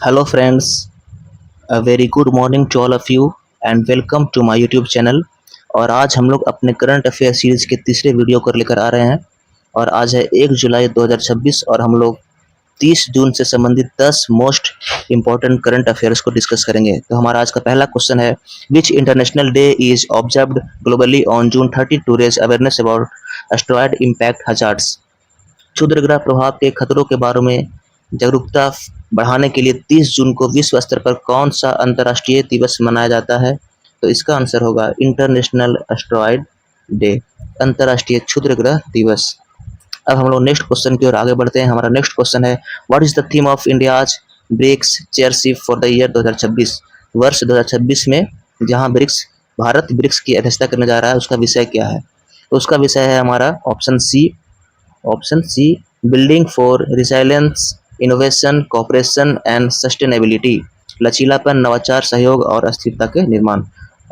Hello friends, a very good morning to all of you and welcome to my YouTube channel। और आज हम लोग अपने current affair series के तीसरे वीडियो को लेकर आ रहे हैं। और आज है 1 जुलाई 2026 और हम लोग 30 जून से संबंधित 10 मोस्ट इम्पोर्टेंट करंट अफेयर्स को डिस्कस करेंगे। तो हमारा आज का पहला क्वेश्चन है, which international day is observed globally on June 30 to raise awareness about asteroid impact hazards. क्षुद्र ग्रह प्रभाव के खतरों के बारे में जागरूकता बढ़ाने के लिए 30 जून को विश्व स्तर पर कौन सा अंतर्राष्ट्रीय दिवस मनाया जाता है? तो इसका आंसर होगा इंटरनेशनल एस्ट्रॉयड डे, अंतर्राष्ट्रीय क्षुद्र ग्रह दिवस। अब हम लोग नेक्स्ट क्वेश्चन की ओर आगे बढ़ते हैं। हमारा नेक्स्ट क्वेश्चन है, what is the theme of India's BRICS chairship for the year 2026? वर्ष 2026 में जहां भारत ब्रिक्स की अध्यक्षता करने जा रहा है, उसका विषय क्या है? तो उसका विषय है हमारा option C building for resilience, innovation, cooperation and sustainability, लचीलापन, नवाचार, सहयोग और स्थिरता के निर्माण।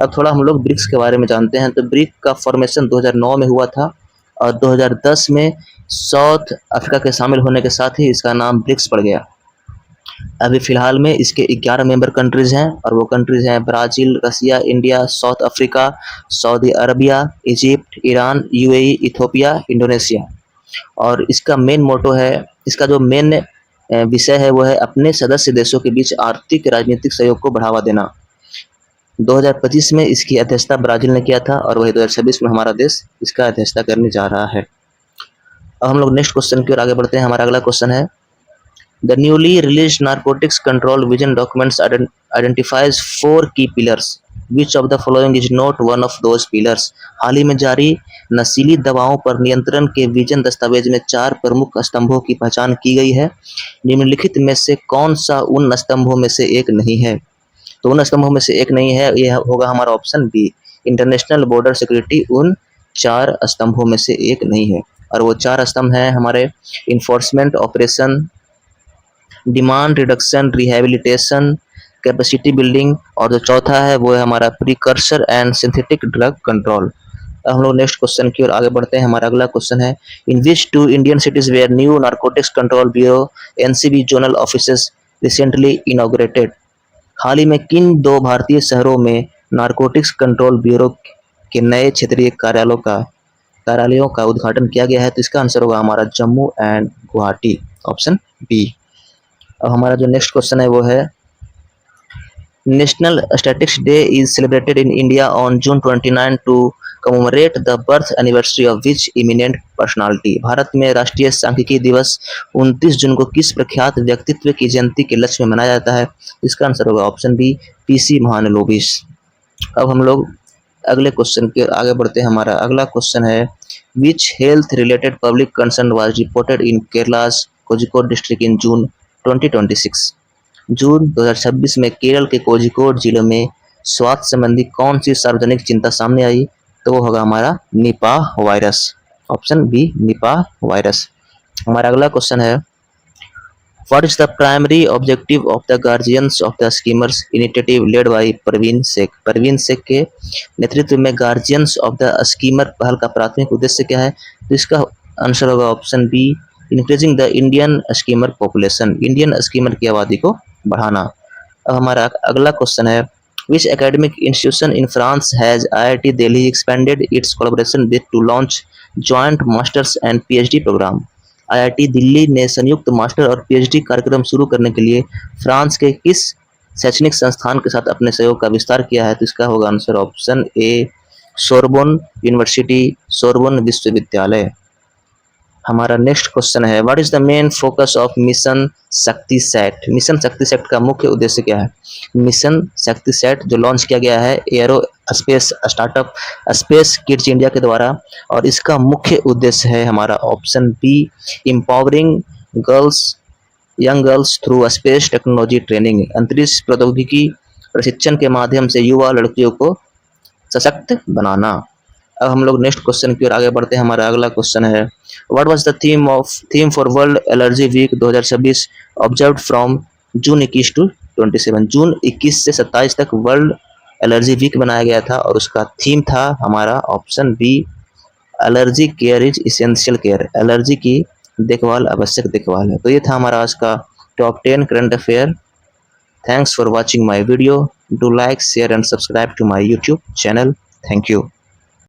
अब थोड़ा हम लोग ब्रिक्स के बारे में जानते हैं। तो ब्रिक का फॉर्मेशन 2009 में हुआ था और 2010 में साउथ अफ्रीका के शामिल होने के साथ ही इसका नाम ब्रिक्स पड़ गया। अभी फिलहाल में इसके 11 मेंबर कंट्रीज हैं और वो कंट्रीज हैं Brazil, Russia, India, South Africa, Saudi Arabia, Egypt, Iran, UAE, Ethiopia, Indonesia. और इसका मेन मोटो है, इसका जो मेन विषय है वो है अपने सदस्य देशों के बीच आर्थिक राजनीतिक सहयोग को बढ़ावा देना। 2025 में इसकी अध्यक्षता ब्राजील ने किया था और वही 2026 में हमारा देश इसका अध्यक्षता करने जा रहा है। अब हम लोग नेक्स्ट क्वेश्चन की ओर आगे बढ़ते हैं। हमारा अगला क्वेश्चन है, the newly release narcotics control vision documents identifies 4 key pillars, which of the following is not one of those pillars? हाल ही में जारी नशीली दवाओं पर नियंत्रण के विजन दस्तावेज में 4 प्रमुख स्तंभों की पहचान की गई है। निम्नलिखित में से कौन सा उन स्तंभों में से एक नहीं है? तो उन स्तंभों में से एक नहीं है, यह होगा हमारा option B, international border security उन 4 स्तंभों में से एक नहीं है। और वो 4 स्तंभ हैं हमारे enforcement operation, demand reduction, rehabilitation, capacity building और जो चौथा है वो है हमारा precursor and synthetic drug control. अब हम लोग नेक्स्ट क्वेश्चन की ओर आगे बढ़ते हैं। हमारा अगला क्वेश्चन है, in which 2 Indian cities where new narcotics control bureau NCB zonal offices recently inaugurated? हाल ही में किन 2 भारतीय शहरों में नारकोटिक्स कंट्रोल ब्यूरो के नए क्षेत्रीय कार्यालयों का उद्घाटन किया गया है? तो इसका आंसर होगा हमारा Jammu and Guwahati, option B. अब हमारा जो नेक्स्ट क्वेश्चन है वो है, national statistics day is celebrated in India on June 29 to commemorate the birth anniversary of which eminent personality? Bharat में राष्ट्रीय सांख्यिकी दिवस 29 जून को किस प्रख्यात व्यक्तित्व की जयंती के लक्ष्य में मनाया जाता है? इसका आंसर होगा ऑप्शन बी, पीसी महालनोबिस। अब हम लोग अगले क्वेश्चन के आगे बढ़ते हैं। हमारा अगला क्वेश्चन है, which health related public concern was reported in Kerala's Kozhikode district in June 2026? जून 2026 में केरल के कोझिकोड जिले में स्वास्थ्य संबंधी कौन सी सार्वजनिक चिंता सामने आई? तो वो होगा हमारा Nipah virus, option B, Nipah virus. हमारा अगला क्वेश्चन है, what is the primary objective of the guardians of the schemers initiative led by Parveen Shaikh? Parveen Shaikh के नेतृत्व में गार्जियंस ऑफ द स्कीमर पहल का प्राथमिक उद्देश्य क्या है? तो इसका आंसर होगा option B, increasing the Indian skimmer population, Indian skimmer की आबादी को बढ़ाना। अब हमारा अगला क्वेश्चन है, which academic institution in France has IIT Delhi expanded its collaboration with to launch joint masters and PhD programme? IIT Delhi ने संयुक्त मास्टर और पीएचडी कार्यक्रम शुरू करने के लिए फ्रांस के किस शैक्षणिक संस्थान के साथ अपने सहयोग का विस्तार किया है? तो इसका होगा answer option A, Sorbonne university, Sorbonne विश्वविद्यालय। हमारा नेक्स्ट क्वेश्चन है, what is the main focus of mission शक्ति सेट? मिशन शक्ति सेट का मुख्य उद्देश्य क्या है? मिशन शक्ति सेट जो लॉन्च किया गया है aerospace startup Space Kids India के द्वारा, और इसका मुख्य उद्देश्य है हमारा option B, empowering young girls through space technology training, अंतरिक्ष प्रौद्योगिकी प्रशिक्षण के माध्यम से युवा लड़कियों को सशक्त बनाना। अब हम लोग नेक्स्ट क्वेश्चन की ओर आगे बढ़ते हैं। हमारा अगला क्वेश्चन है, what was the theme for world allergy week 2026 observed from June 21 to 27? जून 21 से 27 तक वर्ल्ड एलर्जी वीक बनाया गया था और उसका थीम था हमारा option B, allergy care is essential care, allergy की देखभाल आवश्यक देखभाल है। तो ये था हमारा आज का top 10 current affair. Thanks for watching my video. Do like, share and subscribe to my YouTube channel. Thank you.